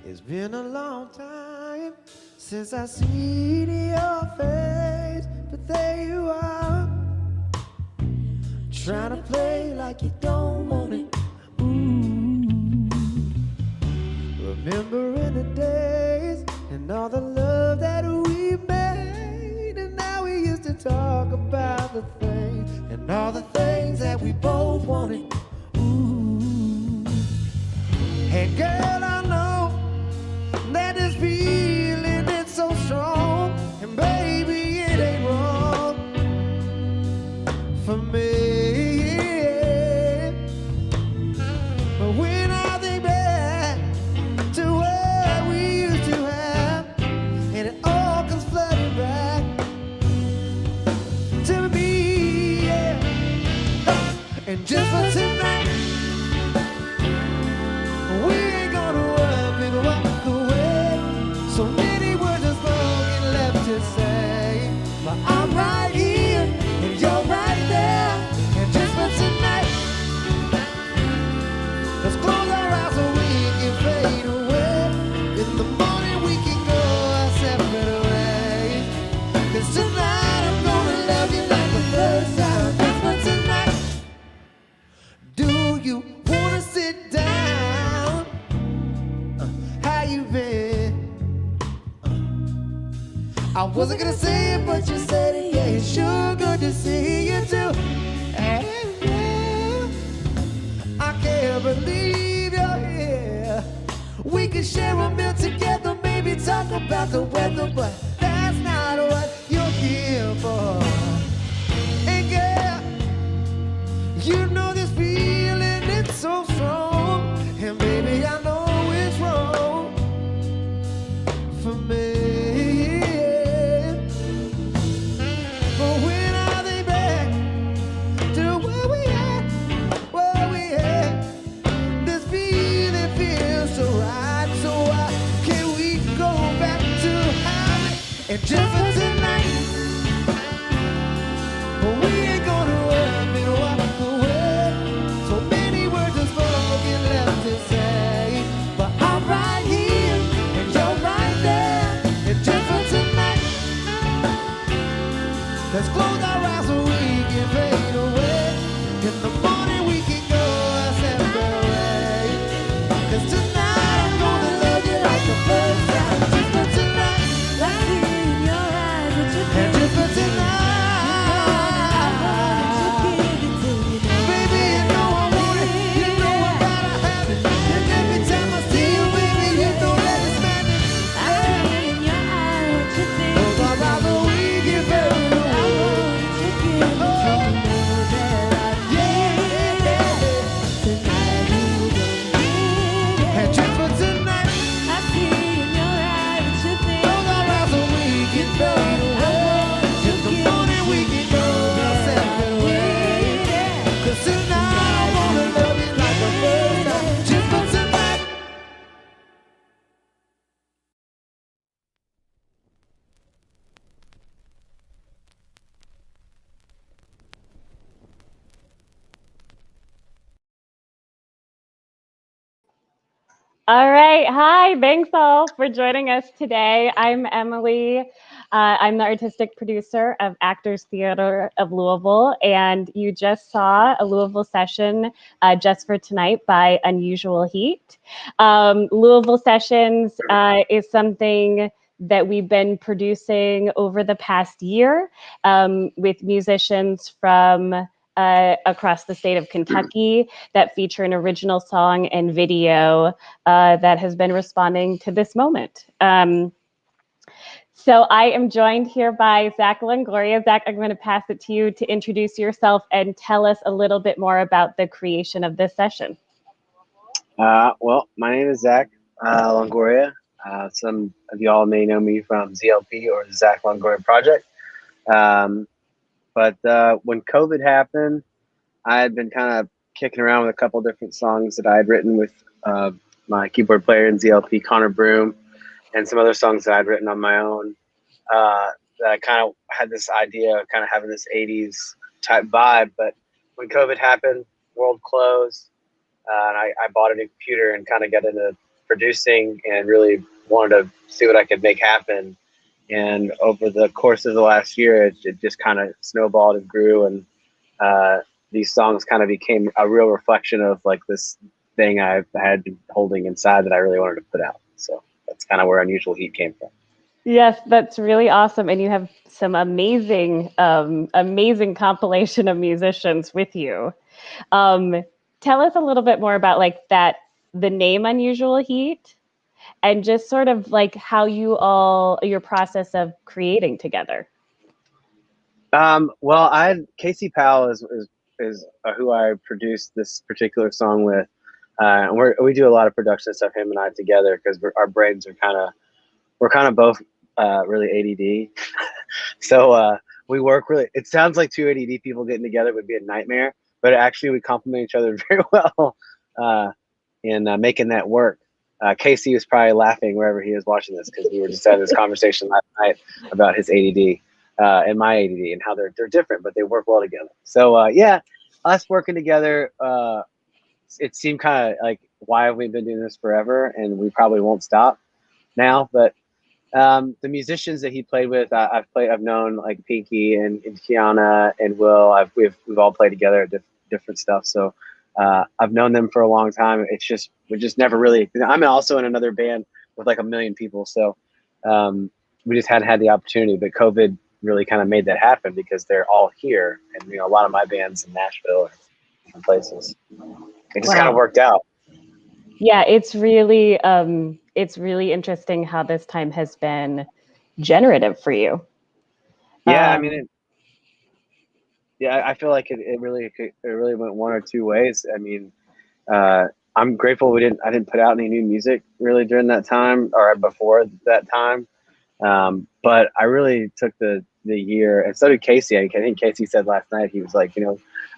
It's been a long time since I seen your face, but there you are, trying to play like you don't want it. Ooh. Remembering the days and all the love that we made, and now we used to talk about the things and all the things that we both wanted. Ooh. Hey girl, I know that this feeling is so strong, and baby, it ain't wrong for me. But when I think back to what we used to have, and it all comes flooding back to me, yeah. And just for tonight, we ain't gonna work and walk away. So many words are spoken left to say, but I'm right here and you're right there. And just for tonight, let's close our eyes so we can fade away. In the morning we can go our separate ways. 'Cause tonight I'm gonna love you like the first time. Just for tonight, do you wanna sit down? How you been? I wasn't gonna say it, but you said it. Yeah, it's sure good to see you too. And yeah, I can't believe you're here. We could share a meal together, maybe talk about the weather, but that's not what you're here for. And girl, you know this feeling, it's so strong. And baby, I know it's wrong for me. But when I think back to where we at, this feeling feels so right. So why can't we go back to high and just for tonight? But we ain't gonna work and walk away. So many words are spoken left to say, but I'm right here and you're right there. And just for tonight, let's close our eyes so we can fade away. In the morning we can go our separate ways. 'Cause tonight I'm gonna love you like the first time. Just for tonight, I see in your eyes what you and just for tonight, baby, you know I want it, you know I gotta have it. And every time I see you, baby, you know that it's madness. I see in your eyes what you think. Close our eyes so we can fade away. And just for tonight, close our eyes so we can fade away. In the morning we can go our separate ways. 'Cause tonight I wanna love you like the first time. Just for tonight. All right. Hi. Thanks all for joining us today. I'm Emily. I'm the artistic producer of Actors Theater of Louisville, and you just saw a Louisville session just for tonight by Unusual Heat. Louisville Sessions is something that we've been producing over the past year with musicians from across the state of Kentucky that feature an original song and video that has been responding to this moment. So I am joined here by Zach Longoria. Zach, I'm going to pass it to you to introduce yourself and tell us a little bit more about the creation of this session. Well, my name is Zach Longoria. Some of y'all may know me from ZLP or the Zach Longoria Project. But when COVID happened, I had been kind of kicking around with a couple different songs that I had written with my keyboard player in ZLP, Connor Broom, and some other songs that I'd written on my own. That I kind of had this idea of kind of having this 80s type vibe. But when COVID happened, world closed, and I bought a new computer and kind of got into producing and really wanted to see what I could make happen. And over the course of the last year, it just kind of snowballed and grew. And these songs kind of became a real reflection of like this thing I had been holding inside that I really wanted to put out. So that's kind of where Unusual Heat came from. Yes, that's really awesome. And you have some amazing, amazing compilation of musicians with you. Tell us a little bit more about like that, the name Unusual Heat, and just sort of like how your process of creating together. Well, Casey Powell is who I produced this particular song with. And we do a lot of production stuff, him and I together, because our brains are we're kind of both really ADD. So we work really, it sounds like two ADD people getting together would be a nightmare, but actually we complement each other very well in making that work. Casey was probably laughing wherever he is watching this, because we were just having this conversation last night about his ADD and my ADD and how they're different, but they work well together. So yeah, us working together, it seemed kind of like, why have we been doing this forever? And we probably won't stop now. But the musicians that he played with, I've known like Pinky and Kiana and Will. We've all played together at different stuff. So I've known them for a long time. It's just we just never really. I'm also in another band with like 1 million people, so we just hadn't had the opportunity. But COVID really kind of made that happen, because they're all here, and a lot of my bands in Nashville or different places. It just kind of worked out. Yeah, it's really interesting how this time has been generative for you. Yeah, I mean, I feel like it really went one or two ways. I mean, I'm grateful I didn't put out any new music really during that time or before that time. But I really took the year, and so did Casey. I think Casey said last night, he was like,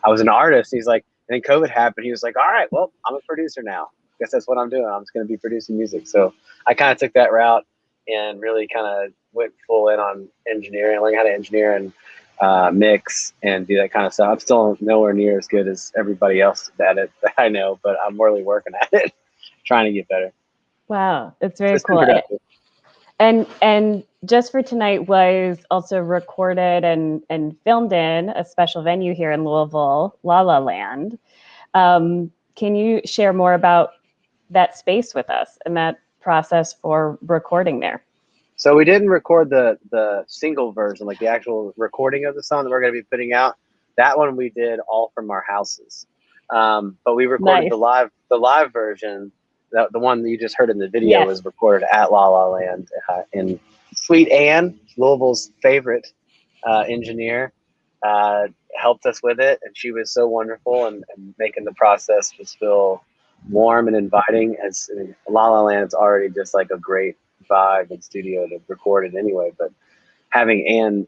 I was an artist. He's like, and then COVID happened. He was like, all right, well, I'm a producer now. Guess that's what I'm doing. I'm just going to be producing music. So I kind of took that route and really kind of went full in on engineering, learning how to engineer and mix and do that kind of stuff. I'm still nowhere near as good as everybody else at it that I know, but I'm really working at it, trying to get better. Wow, it's very cool. And Just for Tonight was also recorded and filmed in a special venue here in Louisville, La La Land. Can you share more about that space with us and that process for recording there? So we didn't record the single version, like the actual recording of the song that we're going to be putting out. That one we did all from our houses. But we recorded the live version. The one that you just heard in the video was recorded at La La Land. And Sweet Ann, Louisville's favorite engineer, helped us with it. And she was so wonderful and making the process just feel warm and inviting. La La Land is already just like a great vibe and studio to record it anyway, but having Ann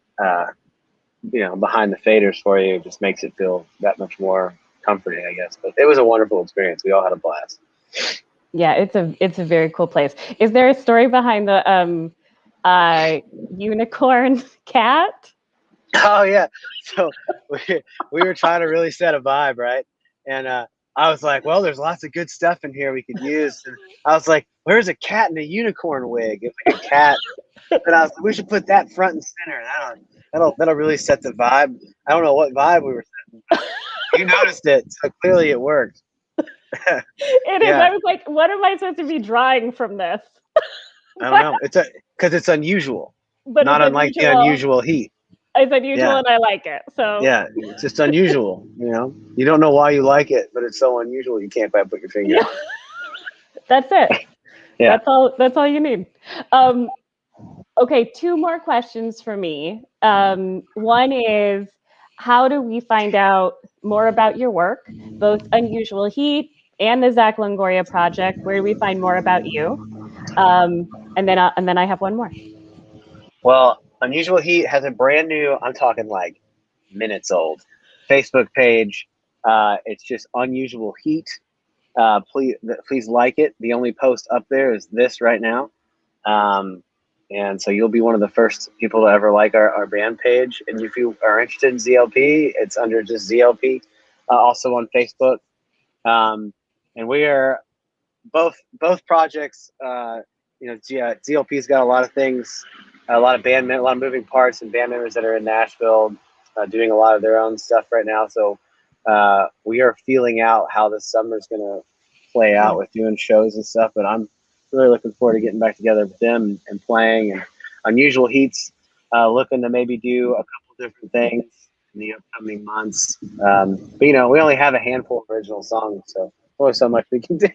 behind the faders for you just makes it feel that much more comforting, I guess. But it was a wonderful experience. We all had a blast. Yeah, it's a very cool place. Is there a story behind the unicorn cat? Oh yeah, so we were trying to really set a vibe, right? And I was like, well, there's lots of good stuff in here we could use. And I was like, where's a cat in a unicorn wig? It's like a cat. And I was like, we should put that front and center. That'll really set the vibe. I don't know what vibe we were setting. You noticed it, so clearly it worked. It is. I was like, what am I supposed to be drawing from this? I don't know. Because it's unusual, but not unlike the Unusual Heat. It's unusual and I like it. So yeah, it's just unusual. You don't know why you like it, but it's so unusual you can't quite put your finger on it. That's it. Yeah. That's all you need. Okay, 2 more questions for me. One is, how do we find out more about your work, both Unusual Heat and the Zach Longoria project? Where do we find more about you? And then I have one more. Well, Unusual Heat has a brand new, I'm talking like minutes old, Facebook page. It's just unusual heat. Please like it. The only post up there is this right now. And so you'll be one of the first people to ever like our band page. And if you are interested in ZLP, it's under just ZLP, also on Facebook. And we are both projects. ZLP's got a lot of things, a lot of moving parts and band members that are in Nashville, doing a lot of their own stuff right now. So we are feeling out how the summer's going to play out with doing shows and stuff. But I'm really looking forward to getting back together with them and playing. And Unusual Heat's looking to maybe do a couple different things in the upcoming months. But we only have a handful of original songs, so only so much we can do.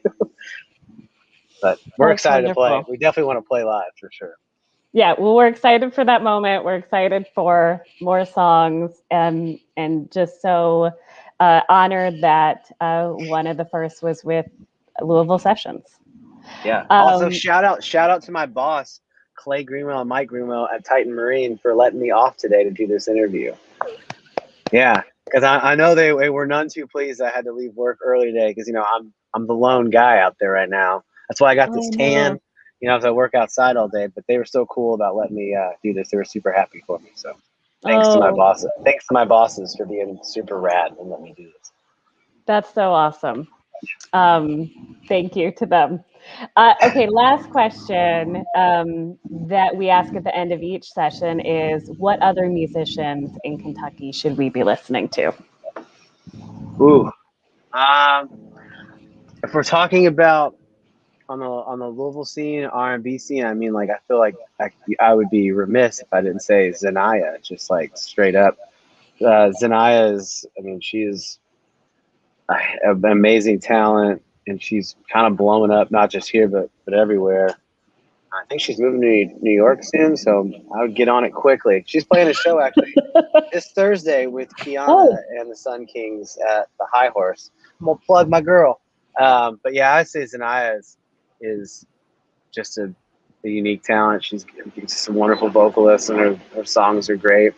But we're That's excited to play. wonderful. We definitely want to play live for sure. Yeah, well, we're excited for that moment. We're excited for more songs, and just so honored that one of the first was with Louisville Sessions. Yeah. Also, shout out to my boss, Clay Greenwell and Mike Greenwell at Titan Marine, for letting me off today to do this interview. Yeah, because I know they were none too pleased I had to leave work early today, because I'm the lone guy out there right now. That's why I got this tan. As I work outside all day. But they were so cool about letting me do this. They were super happy for me. So thanks to my bosses. Thanks to my bosses for being super rad and letting me do this. That's so awesome. Thank you to them. Okay, last question that we ask at the end of each session is, what other musicians in Kentucky should we be listening to? Ooh. If we're talking about on the Louisville scene, R&B scene, I mean, I feel like I would be remiss if I didn't say Zanaya, just straight up. Zanaya is, she is an amazing talent, and she's kind of blowing up, not just here, but everywhere. I think she's moving to New York soon, so I would get on it quickly. She's playing a show actually this Thursday with Kiana and the Sun Kings at the High Horse. I'm gonna plug my girl. But yeah, I'd say Zanaya is just a unique talent. She's just a wonderful vocalist, and her songs are great.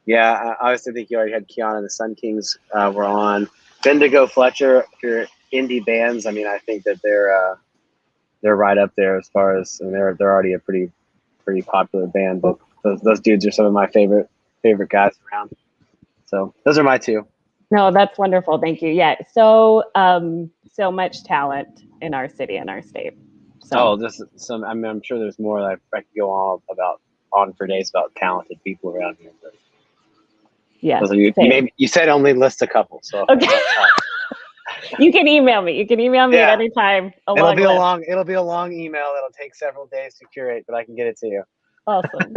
Yeah, I obviously think you already had Kiana and the Sun Kings were on. Bendigo Fletcher, if you're indie bands, I think that they're right up there as far as, and they're already a pretty popular band. But those dudes are some of my favorite guys around. So those are my two. No, that's wonderful. Thank you. Yeah, so much talent in our city and our state. So. I'm sure there's more that I could go on for days about talented people around here. But yeah, you said only list a couple. So okay. You can email me. You can email me at any time. It'll be a long email. It'll take several days to curate, but I can get it to you. Awesome.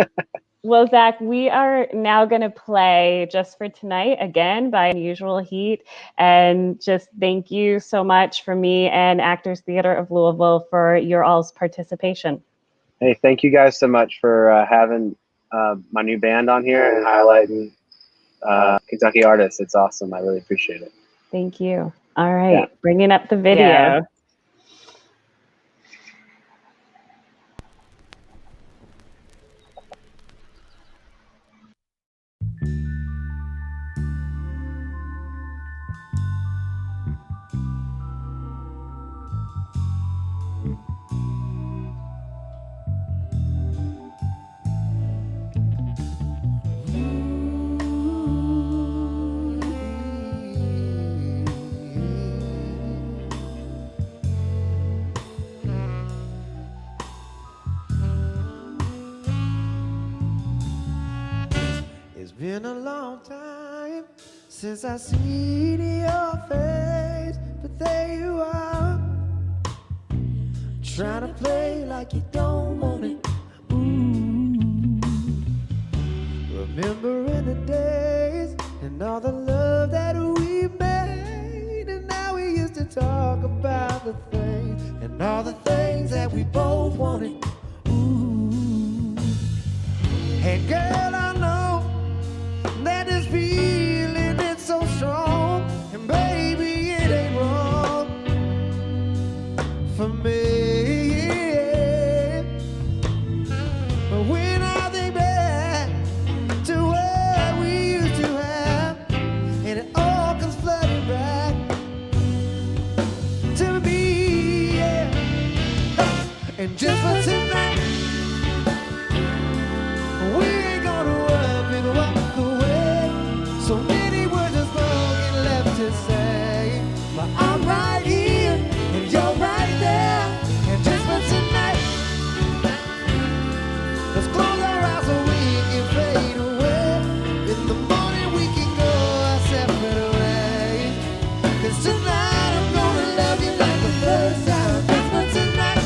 Well, Zach, we are now going to play Just for Tonight again by Unusual Heat. And just thank you so much from me and Actors Theater of Louisville for your all's participation. Hey, thank you guys so much for having my new band on here and highlighting Kentucky artists. It's awesome. I really appreciate it. Thank you. All right. Bringing up the video. Yeah. Been a long time since I seen your face, but there you are, trying to play like you don't want it. Ooh. Remembering the days and all the love that we made, and now we used to talk about the things and all the things that we both wanted. Ooh. And girl, I know that this feeling is so strong, and baby, it ain't wrong for me. But when I think back to what we used to have, and it Well, I'm right here and you're right there. And just for tonight, let's close our eyes so we can fade away. In the morning we can go our separate ways. 'Cause tonight I'm gonna love you like the first time. Just for tonight.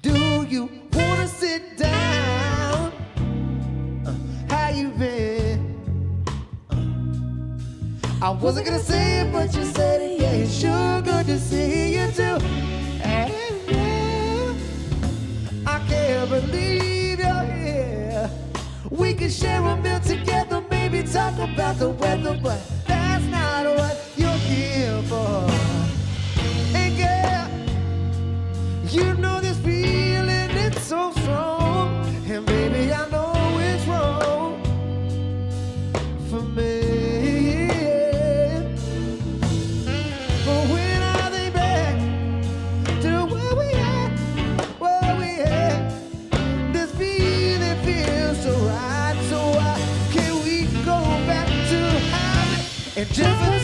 Do you wanna sit down? How you been? I wasn't gonna say it, but you said it. Yeah, it's sure good to see you too. And yeah, I can't believe you're here. We can share a meal together, maybe talk about the weather, but that's not what you're here for. And girl, you know this feeling, it's so strong. And baby, I know it's wrong for me. But when I think back to where we at, this feeling feels so right. So why can't we go back to having and just for